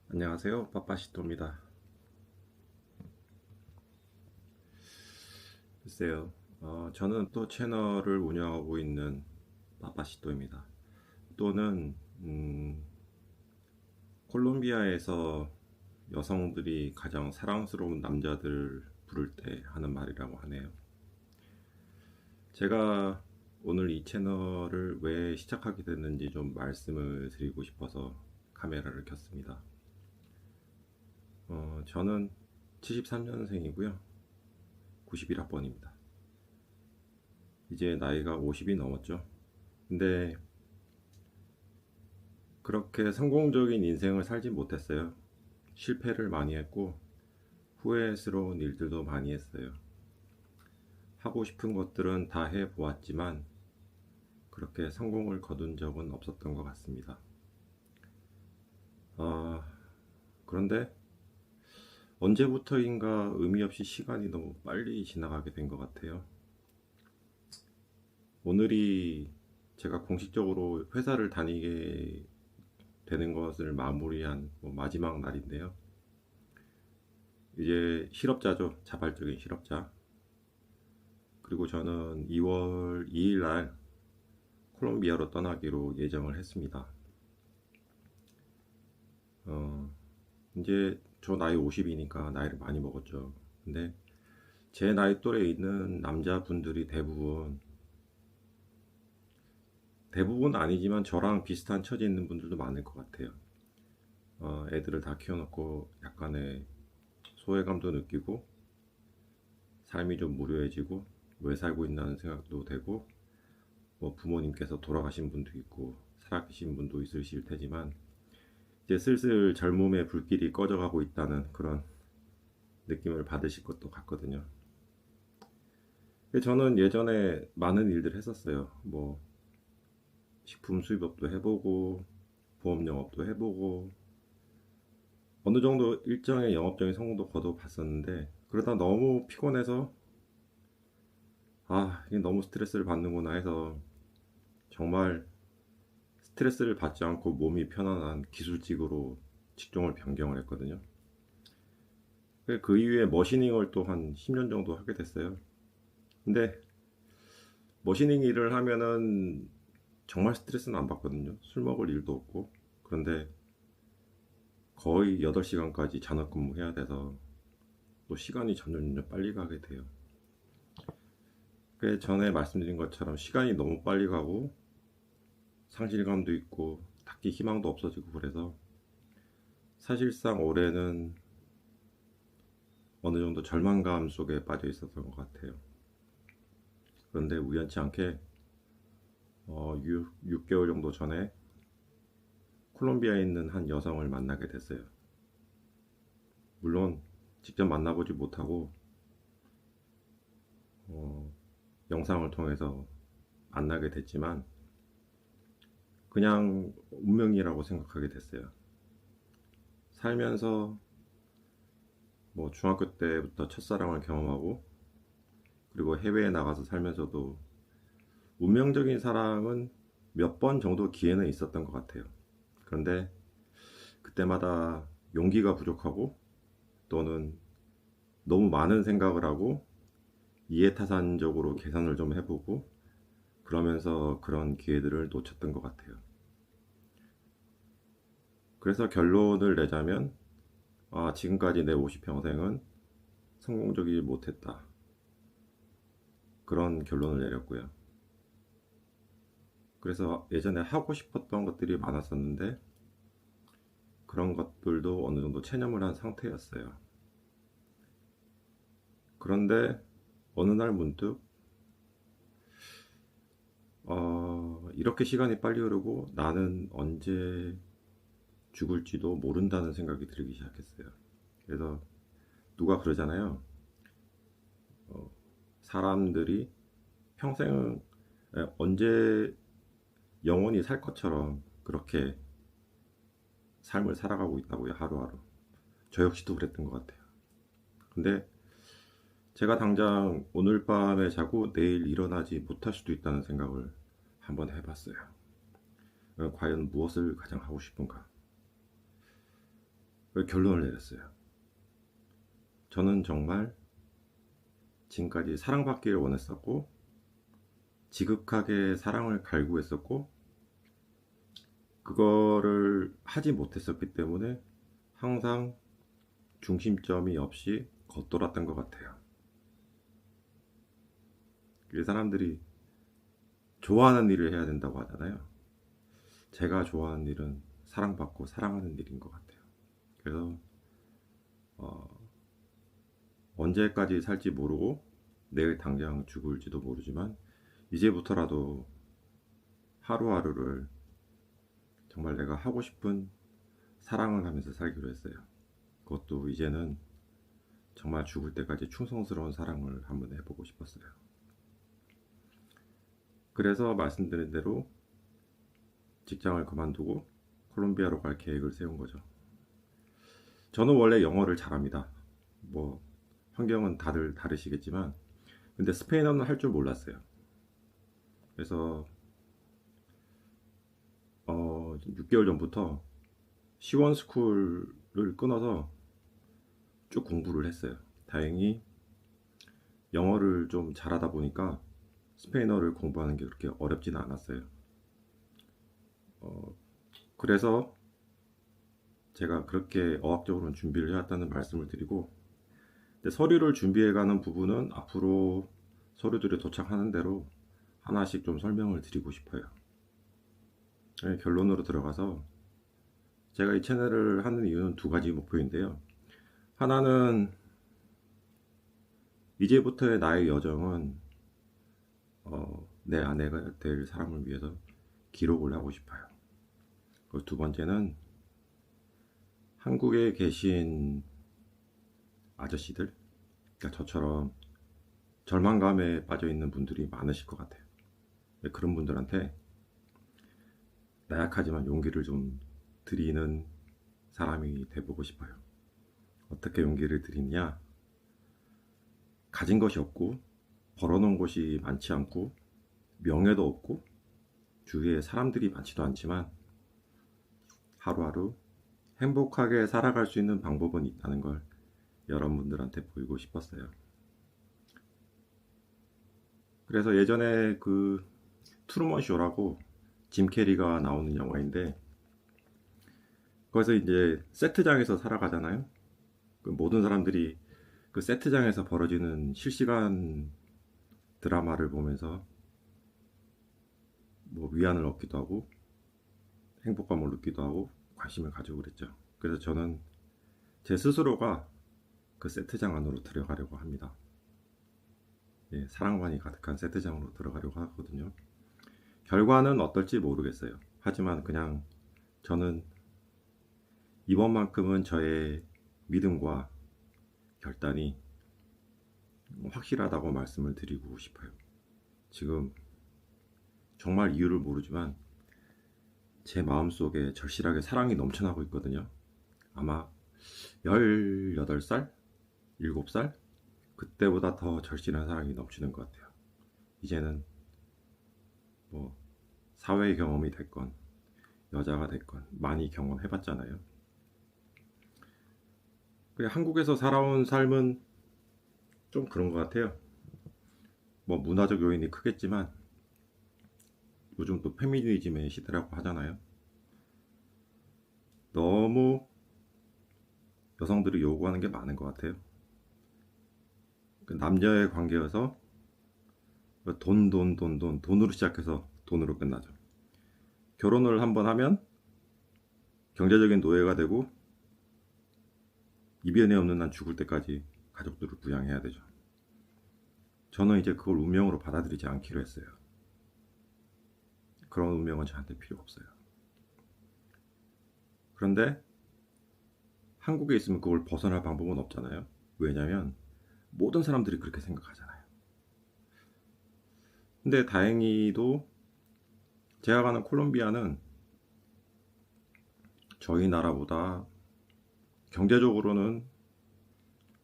안녕하세요, 빠빠시토입니다. 글쎄요, 저는 또 채널을 운영하고 있는 빠빠시토입니다. 또는 콜롬비아에서 여성들이 가장 사랑스러운 남자들 부를 때 하는 말이라고 하네요. 제가 오늘 이 채널을 왜 시작하게 됐는지 좀 말씀을 드리고 싶어서 카메라를 켰습니다. 저는 73년생이고요. 91학번입니다. 이제 나이가 50이 넘었죠. 근데 그렇게 성공적인 인생을 살진 못했어요. 실패를 많이 했고 후회스러운 일들도 많이 했어요. 하고 싶은 것들은 다 해보았지만 그렇게 성공을 거둔 적은 없었던 것 같습니다. 아, 그런데 언제부터인가 의미 없이 시간이 너무 빨리 지나가게 된 것 같아요. 오늘이 제가 공식적으로 회사를 다니게 되는 것을 마무리한 마지막 날인데요. 이제 실업자죠. 자발적인 실업자. 그리고 저는 2월 2일 날 콜롬비아로 떠나기로 예정을 했습니다. 어, 이제 저 나이 50이니까 나이를 많이 먹었죠. 근데 제 나이 또래에 있는 남자분들이 대부분 아니지만 저랑 비슷한 처지에 있는 분들도 많을 것 같아요. 애들을 다 키워놓고 약간의 소외감도 느끼고 삶이 좀 무료해지고 왜 살고 있나는 생각도 되고 부모님께서 돌아가신 분도 있고 살아계신 분도 있으실 테지만 이제 슬슬 젊음의 불길이 꺼져가고 있다는 그런 느낌을 받으실 것도 같거든요. 저는 예전에 많은 일들 했었어요. 식품 수입업도 해보고 보험 영업도 해보고 어느 정도 일정의 영업적인 성공도 거둬봤었는데 그러다 너무 피곤해서 이게 너무 스트레스를 받는구나 해서 정말 스트레스를 받지 않고 몸이 편안한 기술직으로 직종을 변경을 했거든요. 그 이후에 머시닝을 또 한 10년 정도 하게 됐어요. 근데 머시닝 일을 하면은 정말 스트레스는 안 받거든요. 술 먹을 일도 없고. 그런데 거의 8시간까지 잔업 근무해야 돼서 또 시간이 점점 빨리 가게 돼요. 그 전에 말씀드린 것처럼 시간이 너무 빨리 가고 상실감도 있고 딱히 희망도 없어지고 그래서 사실상 올해는 어느 정도 절망감 속에 빠져 있었던 것 같아요. 그런데 우연치 않게 6개월 정도 전에 콜롬비아에 있는 한 여성을 만나게 됐어요. 물론 직접 만나보지 못하고 영상을 통해서 만나게 됐지만 그냥 운명이라고 생각하게 됐어요. 살면서 중학교 때부터 첫사랑을 경험하고 그리고 해외에 나가서 살면서도 운명적인 사랑은 몇 번 정도 기회는 있었던 것 같아요. 그런데 그때마다 용기가 부족하고 또는 너무 많은 생각을 하고 이해타산적으로 계산을 좀 해보고 그러면서 그런 기회들을 놓쳤던 것 같아요. 그래서 결론을 내자면 지금까지 내 50평생은 성공적이지 못했다. 그런 결론을 내렸고요. 그래서 예전에 하고 싶었던 것들이 많았었는데 그런 것들도 어느 정도 체념을 한 상태였어요. 그런데 어느 날 문득 이렇게 시간이 빨리 흐르고 나는 언제 죽을지도 모른다는 생각이 들기 시작했어요. 그래서 누가 그러잖아요. 사람들이 평생 언제 영원히 살 것처럼 그렇게 삶을 살아가고 있다고요, 하루하루. 저 역시도 그랬던 것 같아요. 근데 제가 당장 오늘 밤에 자고 내일 일어나지 못할 수도 있다는 생각을 한번 해봤어요. 과연 무엇을 가장 하고 싶은가? 결론을 내렸어요. 저는 정말 지금까지 사랑받기를 원했었고, 지극하게 사랑을 갈구했었고, 그거를 하지 못했었기 때문에 항상 중심점이 없이 겉돌았던 것 같아요. 사람들이 좋아하는 일을 해야 된다고 하잖아요. 제가 좋아하는 일은 사랑받고 사랑하는 일인 것 같아요. 그래서 언제까지 살지 모르고 내일 당장 죽을지도 모르지만 이제부터라도 하루하루를 정말 내가 하고 싶은 사랑을 하면서 살기로 했어요. 그것도 이제는 정말 죽을 때까지 충성스러운 사랑을 한번 해보고 싶었어요. 그래서 말씀드린 대로 직장을 그만두고 콜롬비아로 갈 계획을 세운 거죠. 저는 원래 영어를 잘합니다. 뭐 환경은 다들 다르시겠지만, 근데 스페인어는 할 줄 몰랐어요. 그래서 6개월 전부터 시원스쿨을 끊어서 쭉 공부를 했어요. 다행히 영어를 좀 잘하다 보니까 스페인어를 공부하는 게 그렇게 어렵지는 않았어요. 그래서 제가 그렇게 어학적으로는 준비를 해왔다는 말씀을 드리고, 근데 서류를 준비해가는 부분은 앞으로 서류들이 도착하는 대로 하나씩 좀 설명을 드리고 싶어요. 네, 결론으로 들어가서 제가 이 채널을 하는 이유는 두 가지 목표인데요. 하나는 이제부터의 나의 여정은 내 아내가 될 사람을 위해서 기록을 하고 싶어요. 그리고 두 번째는 한국에 계신 아저씨들, 그러니까 저처럼 절망감에 빠져 있는 분들이 많으실 것 같아요. 그런 분들한테 나약하지만 용기를 좀 드리는 사람이 돼보고 싶어요. 어떻게 용기를 드리냐? 가진 것이 없고 벌어놓은 것이 많지 않고 명예도 없고 주위에 사람들이 많지도 않지만 하루하루 행복하게 살아갈 수 있는 방법은 있다는 걸 여러분들한테 보이고 싶었어요. 그래서 예전에 그 트루먼 쇼라고 짐 캐리가 나오는 영화인데, 거기서 이제 세트장에서 살아가잖아요. 그 모든 사람들이 그 세트장에서 벌어지는 실시간 드라마를 보면서 뭐 위안을 얻기도 하고 행복감을 느끼기도 하고 관심을 가지고 그랬죠. 그래서 저는 제 스스로가 그 세트장 안으로 들어가려고 합니다. 예, 사랑만이 가득한 세트장으로 들어가려고 하거든요. 결과는 어떨지 모르겠어요. 하지만 그냥 저는 이번만큼은 저의 믿음과 결단이 확실하다고 말씀을 드리고 싶어요. 지금 정말 이유를 모르지만 제 마음속에 절실하게 사랑이 넘쳐나고 있거든요. 아마 18살? 7살? 그때보다 더 절실한 사랑이 넘치는 것 같아요. 이제는 뭐 사회 경험이 됐건 여자가 됐건 많이 경험해봤잖아요. 한국에서 살아온 삶은 좀 그런 것 같아요. 뭐 문화적 요인이 크겠지만 요즘 또 페미니즘의 시대라고 하잖아요. 너무 여성들이 요구하는 게 많은 것 같아요. 남녀의 관계여서 돈으로 시작해서 돈으로 끝나죠. 결혼을 한번 하면 경제적인 노예가 되고 이변이 없는 한 죽을 때까지 가족들을 부양해야 되죠. 저는 이제 그걸 운명으로 받아들이지 않기로 했어요. 그런 운명은 저한테 필요 없어요. 그런데 한국에 있으면 그걸 벗어날 방법은 없잖아요. 왜냐면 모든 사람들이 그렇게 생각하잖아요. 근데 다행히도 제가 가는 콜롬비아는 저희 나라보다 경제적으로는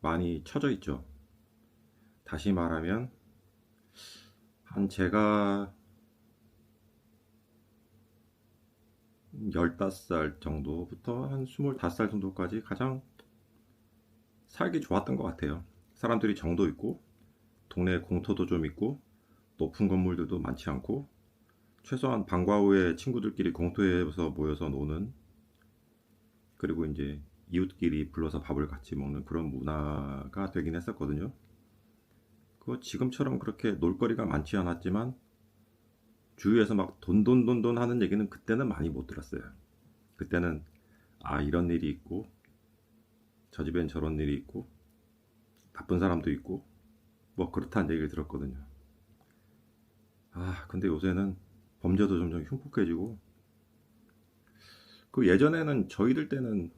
많이 처져 있죠. 다시 말하면 한 제가 15살 정도부터 한 25살 정도까지 가장 살기 좋았던 것 같아요. 사람들이 정도 있고, 동네 공터도 좀 있고, 높은 건물들도 많지 않고, 최소한 방과 후에 친구들끼리 공터에서 모여서 노는, 그리고 이제 이웃끼리 불러서 밥을 같이 먹는 그런 문화가 되긴 했었거든요. 그거 지금처럼 그렇게 놀거리가 많지 않았지만, 주위에서 막 돈돈돈돈 하는 얘기는 그때는 많이 못 들었어요. 그때는 아, 이런 일이 있고, 저 집엔 저런 일이 있고, 나쁜 사람도 있고, 뭐 그렇다는 얘기를 들었거든요. 아, 근데 요새는 범죄도 점점 흉폭해지고, 그 예전에는 저희들 때는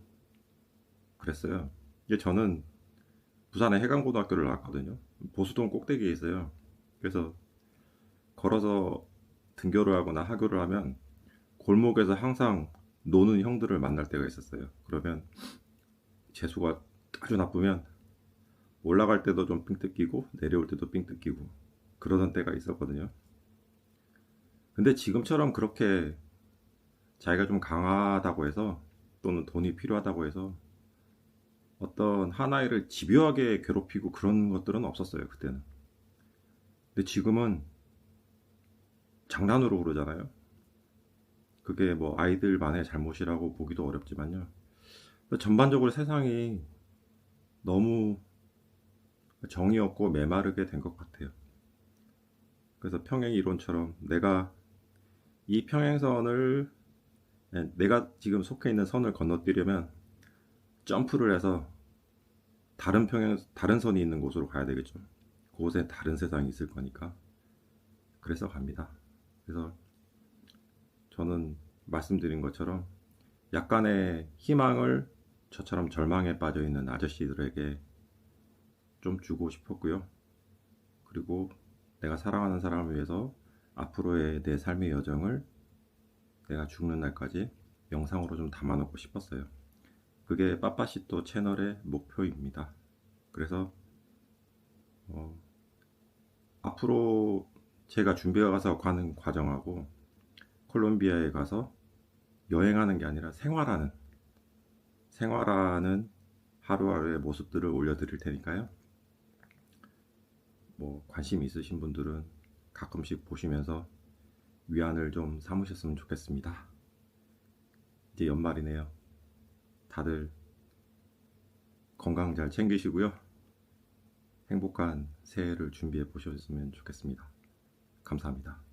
그랬어요. 이게 저는 부산의 해강고등학교를 나왔거든요. 보수동 꼭대기에 있어요. 그래서 걸어서 등교를 하거나 하교를 하면 골목에서 항상 노는 형들을 만날 때가 있었어요. 그러면 재수가 아주 나쁘면 올라갈 때도 좀 삥 뜯기고 내려올 때도 삥 뜯기고 그러던 때가 있었거든요. 근데 지금처럼 그렇게 자기가 좀 강하다고 해서 또는 돈이 필요하다고 해서 어떤 한 아이를 집요하게 괴롭히고 그런 것들은 없었어요, 그때는. 근데 지금은 장난으로 그러잖아요. 그게 뭐 아이들만의 잘못이라고 보기도 어렵지만요. 전반적으로 세상이 너무 정이 없고 메마르게 된 것 같아요. 그래서 평행 이론처럼 이 평행선을 내가 지금 속해 있는 선을 건너뛰려면 점프를 해서 다른 선이 있는 곳으로 가야 되겠죠. 그곳에 다른 세상이 있을 거니까. 그래서 갑니다. 그래서 저는 말씀드린 것처럼 약간의 희망을 저처럼 절망에 빠져 있는 아저씨들에게 좀 주고 싶었고요. 그리고 내가 사랑하는 사람을 위해서 앞으로의 내 삶의 여정을 내가 죽는 날까지 영상으로 좀 담아놓고 싶었어요. 그게 빠빠시또 채널의 목표입니다. 그래서 앞으로 제가 준비해 가서 가는 과정하고 콜롬비아에 가서 여행하는 게 아니라 생활하는 하루하루의 모습들을 올려드릴 테니까요. 뭐 관심 있으신 분들은 가끔씩 보시면서 위안을 좀 삼으셨으면 좋겠습니다. 이제 연말이네요. 다들 건강 잘 챙기시고요. 행복한 새해를 준비해 보셨으면 좋겠습니다. 감사합니다.